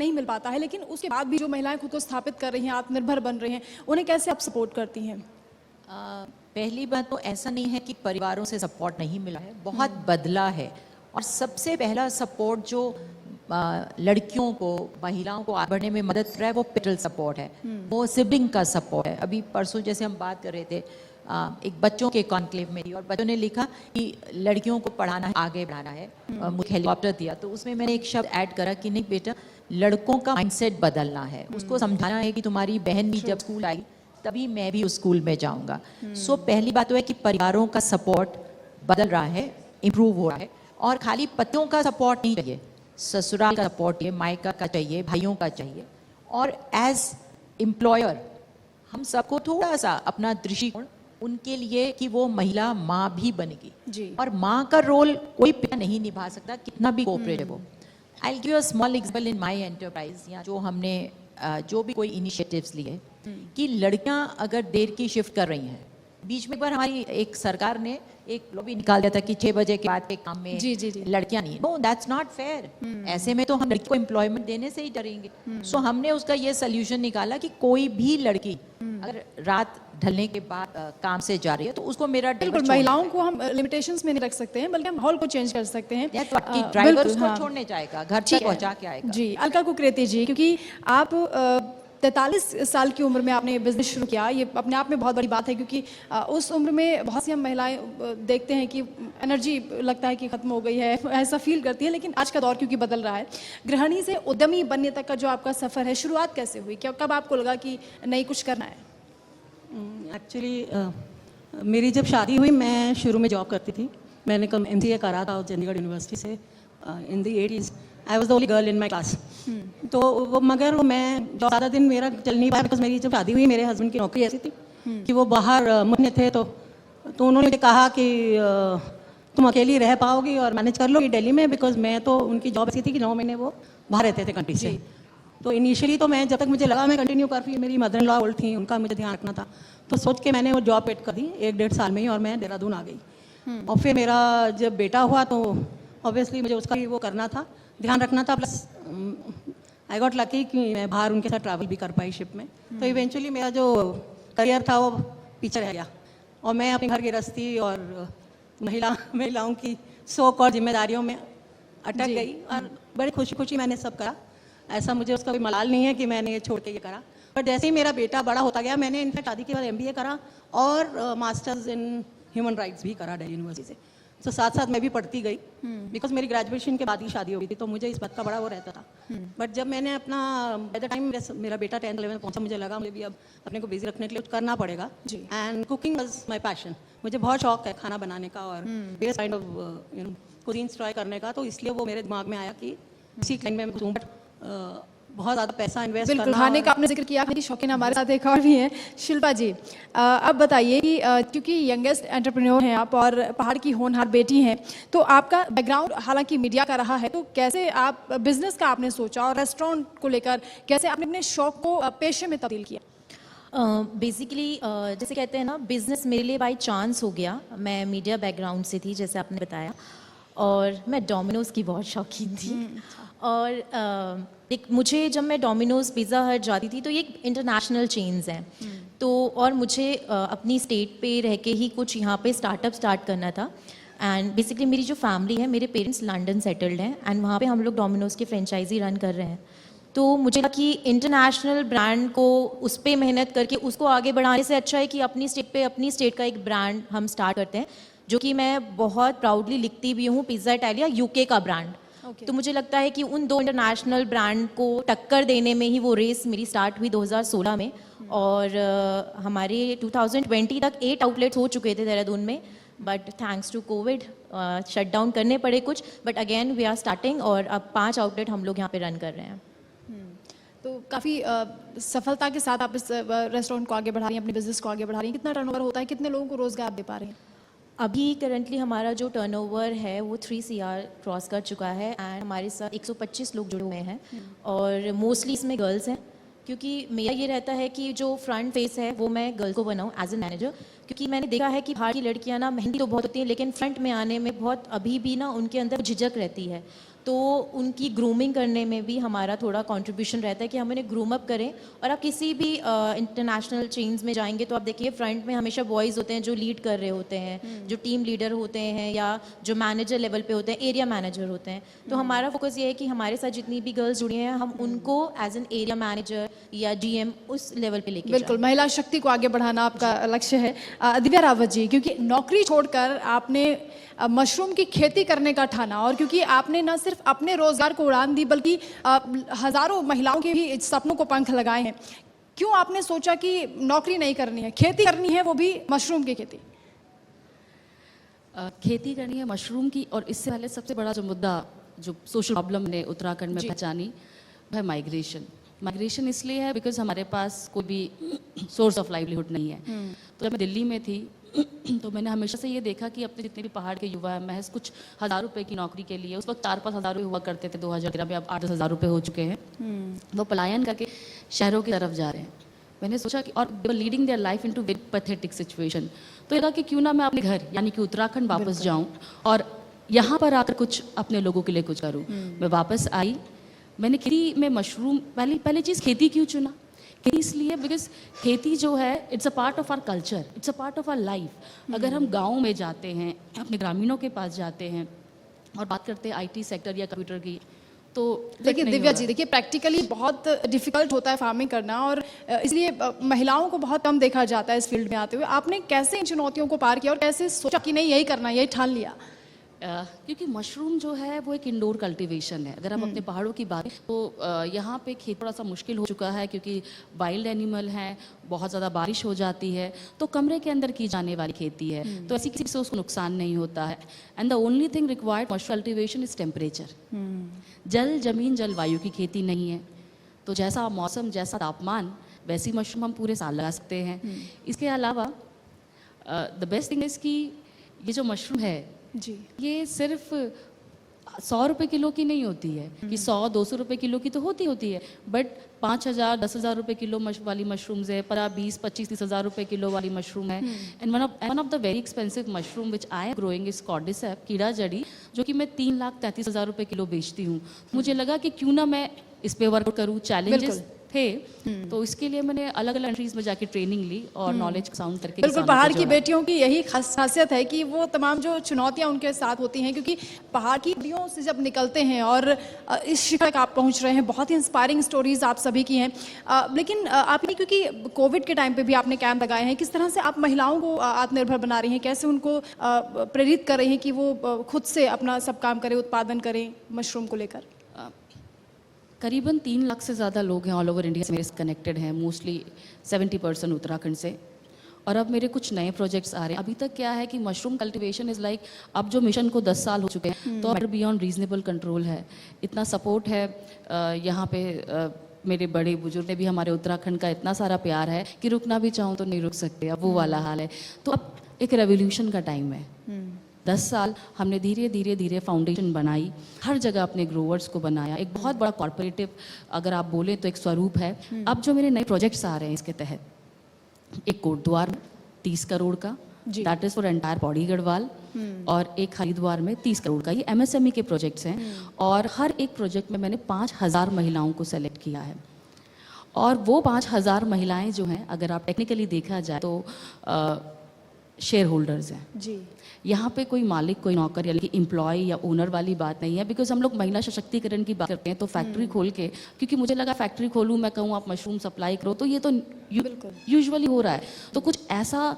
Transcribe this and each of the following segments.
नहीं मिल पाता है, लेकिन उसके बाद भी जो महिलाएं खुद को स्थापित कर रही हैं, आत्मनिर्भर बन रही हैं, उन्हें कैसे आप सपोर्ट करती हैं? पहली बात तो ऐसा नहीं है कि परिवारों से सपोर्ट नहीं मिला है, बहुत बदला है। और सबसे पहला सपोर्ट जो लड़कियों को, महिलाओं को आगे बढ़ने में मदद कर रहा है वो पेरेंटल सपोर्ट है, वो सिबलिंग का सपोर्ट है। अभी परसों जैसे हम बात कर रहे थे एक बच्चों के कॉन्क्लेव में थी और बच्चों ने लिखा कि लड़कियों को पढ़ाना है, आगे बढ़ाना है, मुझे हेलीकॉप्टर दिया, तो उसमें मैंने एक शब्द ऐड करा कि नहीं बेटा, लड़कों का माइंडसेट बदलना है, उसको समझाना है कि तुम्हारी बहन भी जब स्कूल आई तभी मैं भी उस स्कूल में जाऊंगा। सो पहली बात तो है कि परिवारों का सपोर्ट बदल रहा है, इम्प्रूव हो रहा है। और खाली पतियों का सपोर्ट नहीं चाहिए, ससुराल का सपोर्ट चाहिए, मायका का चाहिए, भाइयों का चाहिए। और एज एम्प्लॉयर हम सबको थोड़ा सा अपना दृष्टिकोण उनके लिए कि वो महिला माँ भी बनेगी जी। और माँ का रोल कोई पिता नहीं निभा सकता कितना भी कोऑपरेटिव हो। I give a small example in my enterprise, या जो हमने जो भी कोई इनिशिएटिव्स लिए कि लड़कियां अगर देर की शिफ्ट कर रही हैं, बीच में एक बार हमारी एक सरकार ने एक लॉबी निकाल दिया था कि 6 बजे के बाद के काम में जी। लड़कियां नहीं। No, that's not fair. ऐसे में तो हम लड़की को एम्प्लॉयमेंट देने से ही डरेंगे। सो हमने उसका ये सोल्यूशन निकाला कि कोई भी लड़की अगर रात ढलने के बाद काम से जा रही है तो उसको मेरा बिल्कुल, महिलाओं को हम लिमिटेशंस में नहीं रख सकते हैं, बल्कि हम माहौल को चेंज कर सकते हैं। ड्राइवर उसको छोड़ने जाएगा, घर तक पहुंचा के आएगा। जी, अलका कुकरेती जी, क्योंकि आप 43 साल की उम्र में आपने बिजनेस शुरू किया, ये अपने आप में बहुत बड़ी बात है, क्योंकि उस उम्र में बहुत सी हम महिलाएं देखते हैं कि एनर्जी लगता है कि खत्म हो गई है, ऐसा फील करती है। लेकिन आज का दौर क्योंकि बदल रहा है, गृहिणी से उद्यमी बनने तक का जो आपका सफ़र है, शुरुआत कैसे हुई? क्या कब आपको लगा कि नहीं कुछ करना है? एक्चुअली मेरी जब शादी हुई, मैं शुरू में जॉब करती थी। मैंने कम MCA करा था चंडीगढ़ यूनिवर्सिटी से इन दी 80s। I was the only girl in my class. तो वो मगर वो मैं ज़्यादा दिन मेरा चल नहीं पाया, बिकॉज मेरी जब शादी हुई मेरे हस्बैंड की नौकरी ऐसी थी कि वो बाहर मुझे थे, तो उन्होंने मुझे कहा कि तुम अकेली रह पाओगी और मैनेज कर लोगी दिल्ली में, बिकॉज मैं तो उनकी जॉब ऐसी थी कि 9 महीने वो बाहर रहते थे कंट्री से। तो इनिशियली तो मैं जब तक मुझे लगा मैं कंटिन्यू कर, फिर मेरी मदर इन लॉ ओल्ड थी, उनका मुझे ध्यान रखना था, तो सोच के मैंने वो जॉब पेट कर दी 1-1.5 साल में ही, और मैं देहरादून आ गई। और फिर मेरा जब बेटा हुआ तो ऑब्वियसली मुझे उसका भी वो करना था, ध्यान रखना था, प्लस आई गॉट लकी कि मैं बाहर उनके साथ ट्रैवल भी कर पाई शिप में। तो इवेंचुअली मेरा जो करियर था वो पीछे रह गया और मैं अपने घर गृहस्थी और महिलाओं की शौक और जिम्मेदारियों में अटक गई, और बड़ी खुशी खुशी मैंने सब करा। ऐसा मुझे उसका भी मलाल नहीं है कि मैंने ये छोड़ के ये करा। पर जैसे ही मेरा बेटा बड़ा होता गया, मैंने इनफैक्ट शादी के बाद MBA करा और मास्टर्स इन ह्यूमन राइट्स भी करा दिल्ली यूनिवर्सिटी से। तो साथ साथ मैं भी पढ़ती गई, बिकॉज मेरी ग्रेजुएशन के बाद ही शादी हो गई थी, तो मुझे इस बात का बड़ा वो रहता था। बट जब मैंने अपना बाय द टाइम मेरा बेटा 10th 11th पहुंचा, मुझे लगा मुझे भी अब अपने को बिजी रखने के लिए कुछ करना पड़ेगा। And cooking was my passion. मुझे बहुत शौक है खाना बनाने का और various kind of cuisines try करने का, तो इसलिए वो मेरे दिमाग में आया कि इसी लाइन में मैं बट बहुत ज़्यादा पैसा इन्वेस्ट करना। खाने का आपने जिक्र किया, मेरी शौकीन हमारे साथ एक और भी हैं, शिल्पा जी। अब बताइए कि क्योंकि यंगेस्ट एंटरप्रेन्योर हैं आप और पहाड़ की होनहार बेटी हैं, तो आपका बैकग्राउंड हालांकि मीडिया का रहा है, तो कैसे आप बिजनेस का आपने सोचा और रेस्टोरेंट को लेकर कैसे आपने अपने शौक को पेशे में तब्दील किया? बेसिकली जैसे कहते हैं ना, बिज़नेस मेरे लिए बाय चांस हो गया। मैं मीडिया बैकग्राउंड से थी जैसे आपने बताया, और मैं डोमिनोज़ की बहुत शौकीन थी। और एक मुझे जब मैं डोमिनोज़, पिज़्ज़ा हट जाती थी, तो ये इंटरनेशनल चेन्स हैं, तो और मुझे अपनी स्टेट पे रह के ही कुछ यहाँ पे स्टार्टअप स्टार्ट करना था। एंड बेसिकली मेरी जो फैमिली है, मेरे पेरेंट्स लंदन सेटल्ड हैं एंड वहाँ पे हम लोग डोमिनोज़ की फ्रेंचाइजी रन कर रहे हैं। तो मुझे लगा कि इंटरनेशनल ब्रांड को उस पर मेहनत करके उसको आगे बढ़ाने से अच्छा है कि अपनी स्टेट पे अपनी स्टेट का एक ब्रांड हम स्टार्ट करते हैं, जो कि मैं बहुत प्राउडली लिखती भी हूँ, पिज़्ज़ा इटालिया UK का ब्रांड। तो मुझे लगता है कि उन 2 इंटरनेशनल ब्रांड को टक्कर देने में ही वो रेस मेरी स्टार्ट हुई 2016 में। और हमारे 2020 तक 8 आउटलेट्स हो चुके थे देहरादून में, but thanks to COVID shut down करने पड़े कुछ, but again we are starting, और अब 5 आउटलेट हम लोग यहाँ पे रन कर रहे हैं। तो काफ़ी सफलता के साथ आप इस रेस्टोरेंट को आगे बढ़ा रही हैं, अपने बिजनेस को आगे बढ़ा रही हैं। कितना टर्नओवर होता है, कितने लोगों को रोजगार दे पा रहे हैं? अभी करंटली हमारा जो टर्नओवर है वो 3 CR क्रॉस कर चुका है, एंड हमारे साथ 125 लोग जुड़े हुए हैं, और मोस्टली इसमें गर्ल्स हैं, क्योंकि मेरा ये रहता है कि जो फ्रंट फेस है वो मैं गर्ल को बनाऊँ एज ए मैनेजर, क्योंकि मैंने देखा है कि बाहर की लड़कियाँ ना मेहंदी तो बहुत होती हैं, लेकिन फ्रंट में आने में बहुत अभी भी ना उनके अंदर झिझक रहती है। तो उनकी ग्रूमिंग करने में भी हमारा थोड़ा कंट्रीब्यूशन रहता है कि हम उन्हें ग्रूम अप करें। और आप किसी भी इंटरनेशनल चेन्स में जाएंगे तो आप देखिए फ्रंट में हमेशा बॉयज़ होते हैं जो लीड कर रहे होते हैं, जो टीम लीडर होते हैं या जो मैनेजर लेवल पे होते हैं, एरिया मैनेजर होते हैं। तो हमारा फोकस ये है कि हमारे साथ जितनी भी गर्ल्स जुड़ी हैं हम उनको एज एन एरिया मैनेजर या GM उस लेवल पे लेके बिल्कुल, महिला शक्ति को आगे बढ़ाना आपका लक्ष्य है। दिव्या रावत जी, क्योंकि नौकरी छोड़कर आपने मशरूम की खेती करने का ठाना, और क्योंकि आपने न सिर्फ अपने रोजगार को उड़ान दी बल्कि हजारों महिलाओं के भी सपनों को पंख लगाए हैं, क्यों आपने सोचा कि नौकरी नहीं करनी है, खेती करनी है, वो भी मशरूम की खेती? खेती करनी है मशरूम की, और इससे पहले सबसे बड़ा जो मुद्दा, जो सोशल प्रॉब्लम ने उत्तराखंड में पहचानी, है माइग्रेशन। माइग्रेशन इसलिए है बिकॉज हमारे पास कोई भी सोर्स ऑफ लाइवलीहुड नहीं है। तो जब मैं दिल्ली में थी तो मैंने हमेशा से ये देखा कि अपने जितने भी पहाड़ के युवा हैं, महज कुछ हज़ार रुपए की नौकरी के लिए, उस वक्त 4-5 हज़ार रुपये हुआ करते थे 2013 में, अब 8-10 हज़ार रुपये हो चुके हैं, वो पलायन करके शहरों की तरफ जा रहे हैं। मैंने सोचा कि, और they were leading their life into very pathetic situation. तो लगा कि क्यों ना मैं अपने घर यानी कि उत्तराखंड वापस जाऊँ और यहाँ पर आकर कुछ अपने लोगों के लिए कुछ करूँ। मैं वापस आई, मैंने खेती में मशरूम, पहली चीज़ खेती क्यों चुना? खेती इसलिए बिकॉज खेती जो है it's a part of our culture, it's a part of our life. अगर हम गाँव में जाते हैं, अपने ग्रामीणों के पास जाते हैं और बात करते हैं IT सेक्टर या कंप्यूटर की, तो देखिए दिव्या जी, देखिए प्रैक्टिकली बहुत डिफिकल्ट होता है फार्मिंग करना, और इसलिए महिलाओं को बहुत कम देखा जाता है इस फील्ड में आते हुए। आपने कैसे इन चुनौतियों को पार किया और कैसे सोचा कि नहीं यही करना, यही ठान लिया? क्योंकि मशरूम जो है वो एक इंडोर कल्टीवेशन है। अगर हम अपने पहाड़ों की बात तो यहाँ पे खेती थोड़ा सा मुश्किल हो चुका है क्योंकि वाइल्ड एनिमल हैं, बहुत ज़्यादा बारिश हो जाती है, तो कमरे के अंदर की जाने वाली खेती है, तो ऐसी किसी से उसको नुकसान नहीं होता है। And the only thing required mushroom cultivation is temperature. जल, जमीन, जलवायु की खेती नहीं है, तो जैसा मौसम, जैसा तापमान, वैसी मशरूम हम पूरे साल लगा सकते हैं। इसके अलावा द बेस्ट थिंग इज़ कि ये जो मशरूम है जी, ये सिर्फ 100 रुपये किलो की नहीं होती है कि 100-200 रुपये किलो की तो होती है, बट 5,000-10,000 रुपये किलो वाली मशरूम्स है, 20-25-30 हज़ार रुपये किलो वाली मशरूम है। And one of the very expensive mushroom which I am growing is cordyceps, कीड़ा जड़ी, जो कि मैं 3,33,000 रुपये किलो बेचती हूँ। मुझे लगा कि क्यों ना मैं इस पे वर्क करूँ, चैलेंजेस थे, तो इसके लिए मैंने अलग अलग कंट्रीज में जाके ट्रेनिंग ली और नॉलेज साउंड करके बिल्कुल पहाड़ की बेटियों की यही खासियत है कि वो तमाम जो चुनौतियां उनके साथ होती हैं, क्योंकि पहाड़ की बेटियों से जब निकलते हैं और इस शिखर तक आप पहुंच रहे हैं, बहुत ही इंस्पायरिंग स्टोरीज आप सभी की हैं। लेकिन आपने, क्योंकि कोविड के टाइम पे भी आपने कैंप लगाए हैं, किस तरह से आप महिलाओं को आत्मनिर्भर बना रही हैं, कैसे उनको प्रेरित कर रही हैं कि वो खुद से अपना सब काम करें, उत्पादन करें मशरूम को लेकर? करीबन 3 लाख से ज़्यादा लोग हैं ऑल ओवर इंडिया से मेरे से कनेक्टेड हैं, मोस्टली 70% उत्तराखंड से। और अब मेरे कुछ नए प्रोजेक्ट्स आ रहे हैं। अभी तक क्या है कि मशरूम कल्टीवेशन इज़ लाइक, अब जो मिशन को 10 साल हो चुके हैं, तो मैटर बियॉन्ड रीजनेबल कंट्रोल है। इतना सपोर्ट है यहाँ पे, मेरे बड़े बुजुर्ग ने भी, हमारे उत्तराखंड का इतना सारा प्यार है कि रुकना भी चाहूँ तो नहीं रुक सकते, अब वो वाला हाल है। तो अब एक रेवोल्यूशन का टाइम है। 10 साल हमने धीरे धीरे फाउंडेशन बनाई, हर जगह अपने ग्रोवर्स को बनाया, एक बहुत बड़ा कॉर्पोरेटिव अगर आप बोले तो एक स्वरूप है। अब जो मेरे नए प्रोजेक्ट्स आ रहे हैं इसके तहत, एक कोटद्वार 30 करोड़ का, that is for entire Pauri Garhwal, और एक हरिद्वार में 30 करोड़ का। ये MSME के प्रोजेक्ट्स हैं, और हर एक प्रोजेक्ट में मैंने 5,000 महिलाओं को सेलेक्ट किया है। और वो 5,000 महिलाएं जो हैं, अगर आप टेक्निकली देखा जाए तो शेयर होल्डर्स हैं जी। यहाँ पे कोई मालिक, कोई नौकर यानी कि एम्प्लॉय या ओनर वाली बात नहीं है। बिकॉज हम लोग महिला सशक्तिकरण की बात करते हैं, तो फैक्ट्री खोल के, क्योंकि मुझे लगा फैक्ट्री खोलूँ, मैं कहूँ आप मशरूम सप्लाई करो, तो ये तो यूजुअली हो रहा है। तो कुछ ऐसा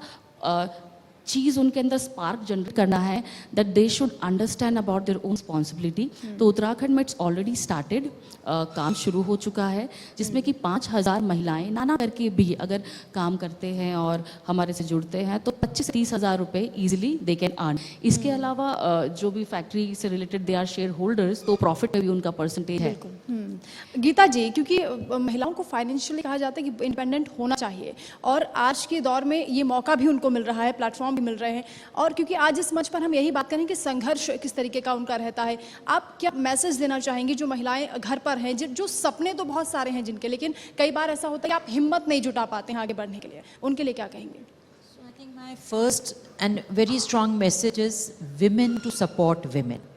चीज़ उनके अंदर स्पार्क जनरेट करना है that they should understand about their own responsibility. तो उत्तराखंड में इट्स ऑलरेडी स्टार्टेड, काम शुरू हो चुका है, जिसमें कि 5,000 महिलाएं नाना करके भी अगर काम करते हैं और हमारे से जुड़ते हैं, तो 25 से 30 हज़ार रुपये ईजिली दे कैन अर्न। इसके अलावा जो भी फैक्ट्री से related they are shareholders, तो प्रॉफिट में भी उनका परसेंटेज है। गीता जी, क्योंकि महिलाओं को फाइनेंशियली कहा जाता है कि इंडिपेंडेंट होना चाहिए, और आज के दौर में ये मौका भी उनको मिल रहा है, प्लेटफॉर्म भी मिल रहे हैं, और क्योंकि आज इस मंच पर हम यही बात करें कि संघर्ष किस तरीके का उनका रहता है, आप क्या मैसेज देना चाहेंगे जो महिलाएं घर पर हैं, जो सपने तो बहुत सारे हैं जिनके, लेकिन कई बार ऐसा होता है कि आप हिम्मत नहीं जुटा पाते हैं आगे बढ़ने के लिए, उनके लिए क्या कहेंगे? So I think my first and very strong message is women to support women.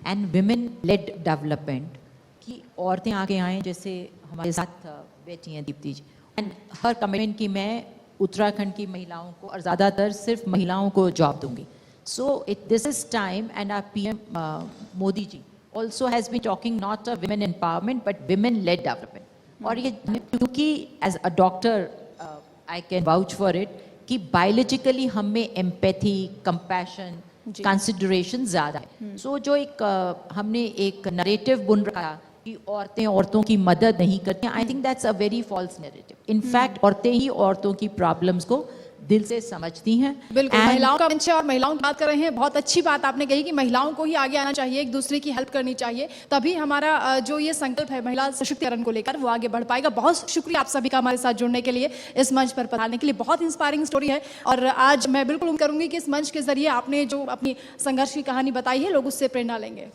And women lead development कि औरतें आगे आएँ, जैसे हमारे साथ बैठी हैं दीप्ति जी, एंड हर कमिटमेंट की मैं उत्तराखंड की महिलाओं को और ज़्यादातर सिर्फ महिलाओं को जॉब दूंगी. So this is time, and our PM Modi ji also has been talking not of women empowerment but women led development. और ये क्योंकि as a doctor I can vouch for it कि biologically हम में empathy, compassion, consideration ज़्यादा है. So जो एक हमने एक narrative बुन रखा कि औरतें औरतों की मदद नहीं करती, I think that's a very false narrative. In fact औरतें ही औरतों की problems को दिल से समझती हैं. बिल्कुल, महिलाओं का मंच है और महिलाओं की बात कर रहे हैं. बहुत अच्छी बात आपने कही कि महिलाओं को ही आगे आना चाहिए, एक दूसरे की हेल्प करनी चाहिए, तभी हमारा जो ये संकल्प है महिला सशक्तिकरण को लेकर वो आगे बढ़ पाएगा. बहुत शुक्रिया आप सभी का हमारे साथ जुड़ने के लिए, इस मंच पर पधारने के लिए. बहुत इंस्पायरिंग स्टोरी है और आज मैं बिल्कुल उम्मीद करूंगी कि इस मंच के जरिए आपने जो अपनी संघर्ष की कहानी बताई है लोग उससे प्रेरणा लेंगे.